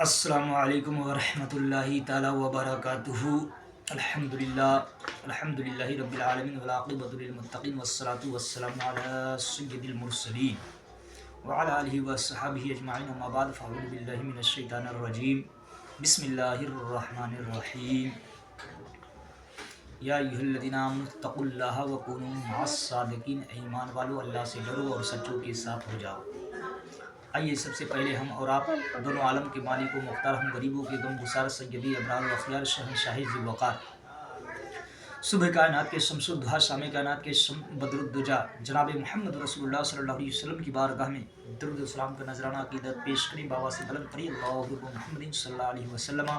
السلام علیکم ورحمۃ اللہ تعالی وبرکاتہ۔ الحمدللہ رب العالمین والعاقبۃ للمتقین والصلاة والسلام علی سید المرسلین وعلی آلہ وصحبہ اجمعین، اما بعد فاعوذ باللہ من الشیطان الرجیم، بسم اللہ الرحمن الرحیم۔ یا ایھا الذین آمنوا اتقوا اللہ وکونوا مع الصادقین، ایمان والو اللہ سے ڈرو اور سچوں کے ساتھ ہو جاؤ۔ آئیے سب سے پہلے ہم اور آپ دونوں عالم کے مالک و مختار، ہم غریبوں کے غم گسار، سیدی ابرار و اخیار، شہنشاہ ذی الوقار، صبح کائنات کے شمس الضحیٰ، شام کائنات کے بدر الدجا، جناب محمد رسول اللہ صلی اللہ علیہ وسلم کی بارگاہ میں درود و سلام کا نذرانہ عقیدت پیش کریں، بابا سے بلند کریں، اللہ محمد صلی اللہ علیہ وسلم،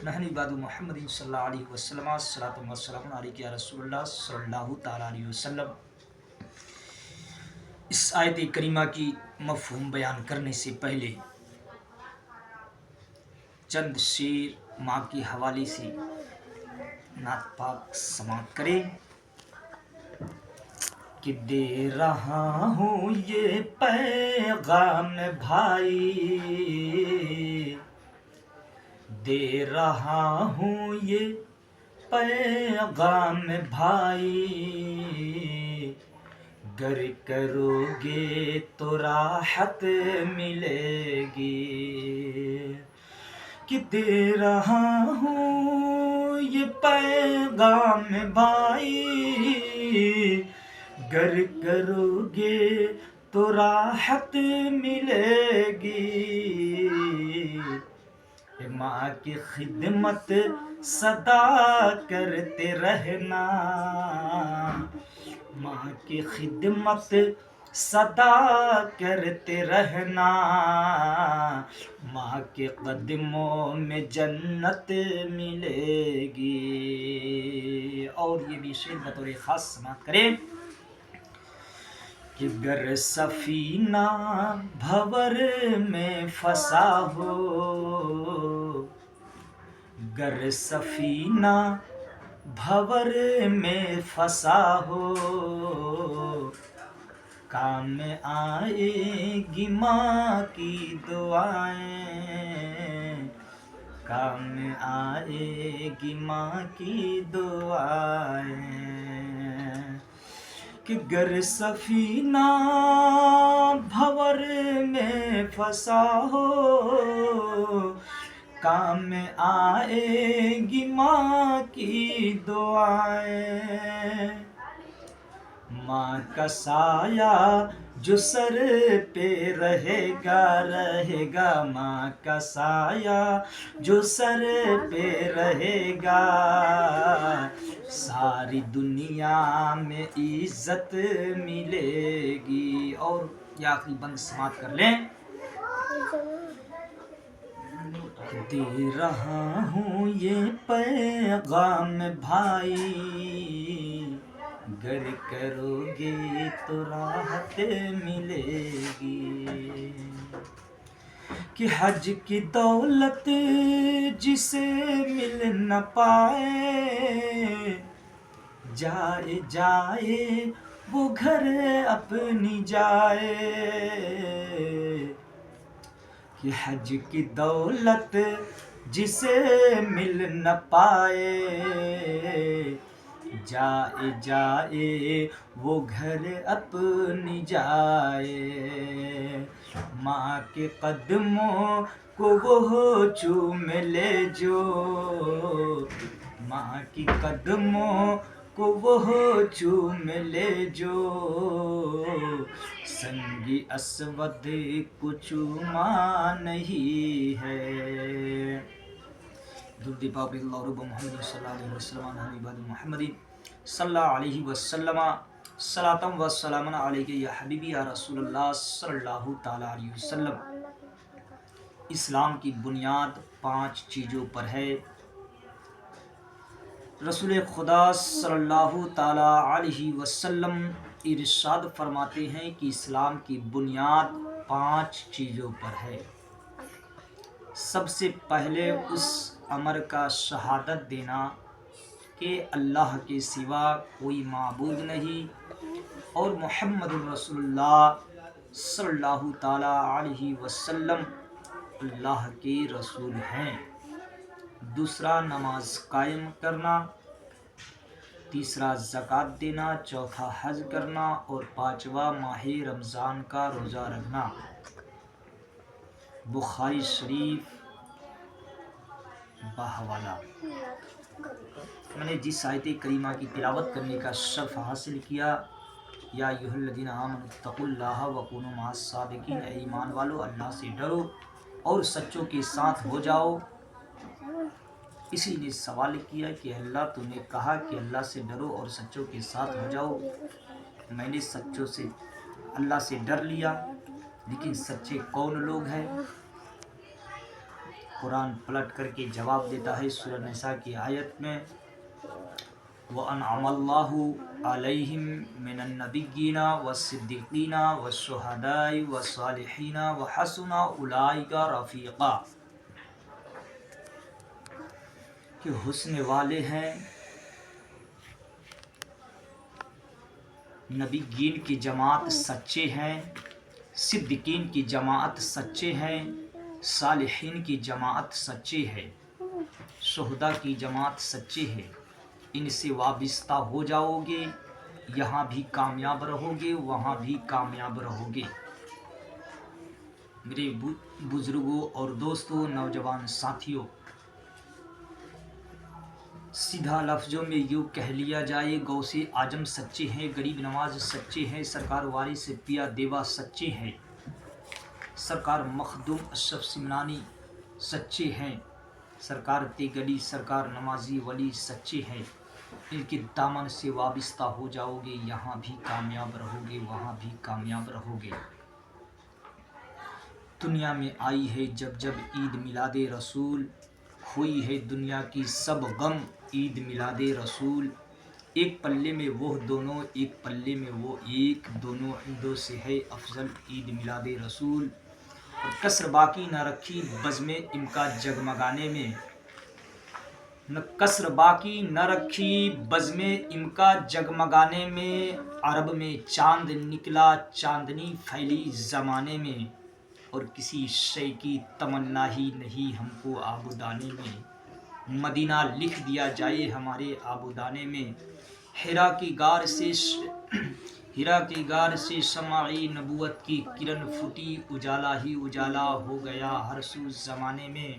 نحن عباد محمد صلی اللہ علیہ وسلم، صلاۃ و سلام علیک یا رسول اللہ صلی اللہ تعالی علیہ وسلم۔ اس آیت کریمہ کی مفہوم بیان کرنے سے پہلے چند شعر ماں کے حوالے سے نعت پاک سماعت کریں کہ دے رہا ہوں یہ پیغام بھائی، دے رہا ہوں یہ پیغام بھائی، گر کرو گے تو راحت ملے گی، کہ دے رہا ہوں یہ پیغام بھائی، گر کرو گے تو راحت ملے گی، ماں کی خدمت صدا کرتے رہنا، ماں کی خدمت صدا کرتے رہنا، ماں کے قدموں میں جنت ملے گی۔ اور یہ بھی شعر بطور خاص سماعت کریں کہ گر سفینہ بھور میں پھنسا ہو، گر سفینہ بھور میں پھنسا ہو، کام میں آئے گی ماں کی دعائیں، کام میں آئے گی ماں کی دعائیں، کہ گر سفینہ بھور میں پھنسا ہو، کام میں آئے گی ماں کی دعائیں، ماں کا سایہ جو سر پہ رہے گا رہے گا، ماں کا سایہ جو سر پہ رہے گا، ساری دنیا میں عزت ملے گی۔ اور یہ آخری بند سماعت کر لیں، دے رہا ہوں یہ پیغام بھائی، گر کرو گے تو راحت ملے گی، کہ حج کی دولت جسے مل نہ پائے، جائے جائے وہ گھر اپنی جائے، کہ حج کی دولت جسے مل نہ پائے، جائے جائے وہ گھر اپنی جائے، ماں کے قدموں کو وہ چوم لے جو، ماں کی قدموں کو وہ چوم لے جو، سنگ اسود کو چوما نہیں ہے۔ درود پاک اللہ رب محمد صلی اللہ علیہ وسلم، نحن عباد محمد صلی اللہ علیہ وسلم، صلاۃ و سلام علیک یا حبیبی یا رسول اللہ صلی اللہ تعالی علیہ وسلم۔ اسلام کی بنیاد 5 چیزوں پر ہے۔ رسول خدا صلی اللہ تعالی علیہ وسلم ارشاد فرماتے ہیں کہ اسلام کی بنیاد 5 چیزوں پر ہے۔ سب سے پہلے اس امر کا شہادت دینا کہ اللہ کے سوا کوئی معبود نہیں، اور محمد الرسول اللہ صلی اللہ تعالی علیہ وسلم اللہ کے رسول ہیں، دوسرا نماز قائم کرنا، تیسرا زکوٰۃ دینا، چوتھا حج کرنا اور پانچواں ماہ رمضان کا روزہ رکھنا۔ بخاری شریف بحوالہ۔ میں نے جس آیت کریمہ کی تلاوت کرنے کا شرف حاصل کیا، یا ایھا الذین آمنوا اتقوا اللہ وکونوا مع الصادقین، اے ایمان والو اللہ سے ڈرو اور سچوں کے ساتھ ہو جاؤ۔ اسی نے سوال کیا کہ اللہ تو نے کہا کہ اللہ سے ڈرو اور سچوں کے ساتھ ہو جاؤ، میں نے سچوں سے اللہ سے ڈر لیا، لیکن سچے کون لوگ ہیں؟ قرآن پلٹ کر کے جواب دیتا ہے سورہ نساء کی آیت میں، وَأَنْعَمَ اللَّهُ عَلَيْهِمْ مِنَ النَّبِيِّينَ وَالصِّدِّيقِينَ وَالشُّهَدَاءِ وَالصَّالِحِينَ وَحَسُنَ أُولَٰئِكَ رَفِيقًا، کہ حسن والے ہیں نبیین کی جماعت سچے ہیں، صدیقین کی جماعت سچے ہیں، صالحین کی جماعت سچے ہے، شہداء کی جماعت سچے ہے۔ ان سے وابستہ ہو جاؤ گے، یہاں بھی کامیاب رہو گے، وہاں بھی کامیاب رہو گے۔ میرے بزرگوں اور دوستوں، نوجوان ساتھیوں، سیدھا لفظوں میں یوں کہہ لیا جائے، غوث اعظم سچے ہیں، غریب نواز سچے ہیں، سرکار وارث پیا دیوا سچے ہیں، سرکار مخدوم اشرف سمنانی سچے ہیں، سرکار تیگلی، سرکار نمازی ولی سچے ہیں۔ ان کے دامن سے وابستہ ہو جاؤ گے، یہاں بھی کامیاب رہو گے، وہاں بھی کامیاب رہو گے۔ دنیا میں آئی ہے جب جب عید میلاد رسول، ہوئی ہے دنیا کی سب غم عید میلاد رسول۔ ایک پلے میں وہ دونوں، ایک پلے میں وہ ایک، دونوں عیدوں سے ہے افضل عید میلاد رسول۔ اور کسر باقی نہ رکھی بزم ام کا جگمگانے میں، نہ کسر باقی نہ رکھی بزم ام کا جگمگانے میں، عرب میں چاند نکلا چاندنی پھیلی زمانے میں، اور کسی شے کی تمنا ہی نہیں ہم کو آبودانے میں، مدینہ لکھ دیا جائے ہمارے آبودانے میں۔ حرا کی غار سے شمع نبوت کی کرن پھوٹی، اجالا ہی اجالا ہو گیا ہر سو زمانے میں،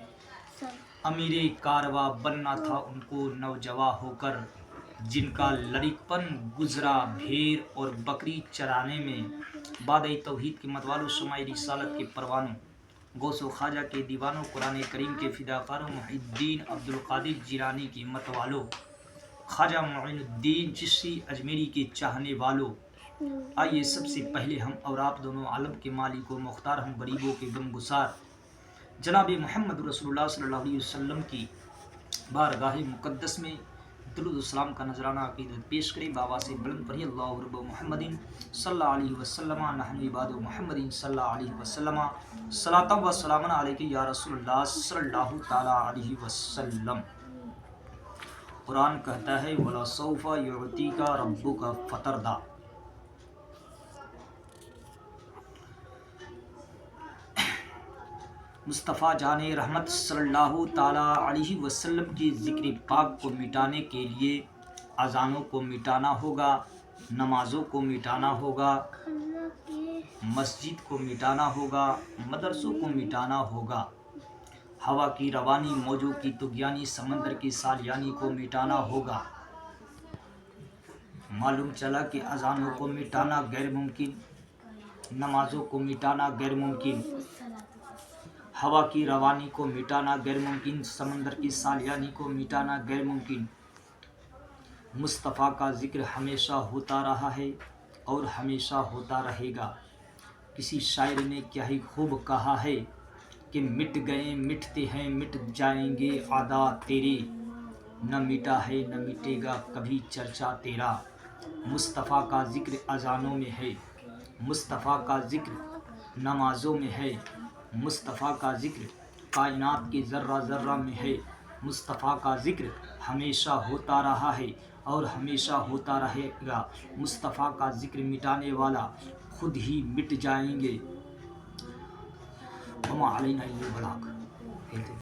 امیر کارواں بننا تھا ان کو نوجواں ہو کر، جن کا لڑک پن گزرا بھیڑ اور بکری چرانے میں۔ بادِ توحید کے متوالوں، شمع رسالت کے پروانوں، غوث و خواجہ کے دیوانوں، قرآن کریم کے فداکاروں، محی الدین عبد القادر جیلانی کے متوالوں، خواجہ معین الدین چشتی اجمیری کے چاہنے والوں، آئیے سب سے پہلے ہم اور آپ دونوں عالم کے مالک و مختار، ہم غریبوں کے غم گسار جناب محمد رسول اللہ صلی اللہ علیہ وسلم کی بارگاہ مقدس میں درود و سلام کا نذرانہ عقیدت پیش کریں۔ بابا سے بلند پڑھی، اللہ رب محمد صلی اللہ علیہ وسلم، نحن عباد محمد صلی اللہ علیہ وسلم، صلاۃ و سلام علیک یا رسول اللہ صلی اللہ تعالی علیہ وسلم۔ قرآن کہتا ہے وَلَسَوْفَ يُعْطِيكَ رَبُّكَ فَتَرْضَىٰ۔ مصطفیٰ جان رحمت صلی اللہ تعالی علیہ وسلم کی ذکر پاک کو مٹانے کے لیے اذانوں کو مٹانا ہوگا، نمازوں کو مٹانا ہوگا، مسجد کو مٹانا ہوگا، مدرسوں کو مٹانا ہوگا، ہوا کی روانی، موجوں کی طغیانی، سمندر کی سالیانی کو مٹانا ہوگا۔ معلوم چلا کہ اذانوں کو مٹانا غیر ممکن، نمازوں کو مٹانا غیر ممکن، ہوا کی روانی کو مٹانا غیر ممکن، سمندر کی سالیانی کو مٹانا غیر ممکن۔ مصطفیٰ کا ذکر ہمیشہ ہوتا رہا ہے اور ہمیشہ ہوتا رہے گا۔ کسی شاعر نے کیا ہی خوب کہا ہے کہ مٹ گئے مٹتے ہیں مٹ جائیں گے عادات تیرے، نہ مٹا ہے نہ مٹے گا کبھی چرچا تیرا۔ مصطفیٰ کا ذکر اذانوں میں ہے، مصطفیٰ کا ذکر نمازوں میں ہے، مصطفیٰ کا ذکر کائنات کے ذرہ ذرہ میں ہے۔ مصطفیٰ کا ذکر ہمیشہ ہوتا رہا ہے اور ہمیشہ ہوتا رہے گا۔ مصطفیٰ کا ذکر مٹانے والا خود ہی مٹ جائیں گے۔ وما علینا الا البلاغ.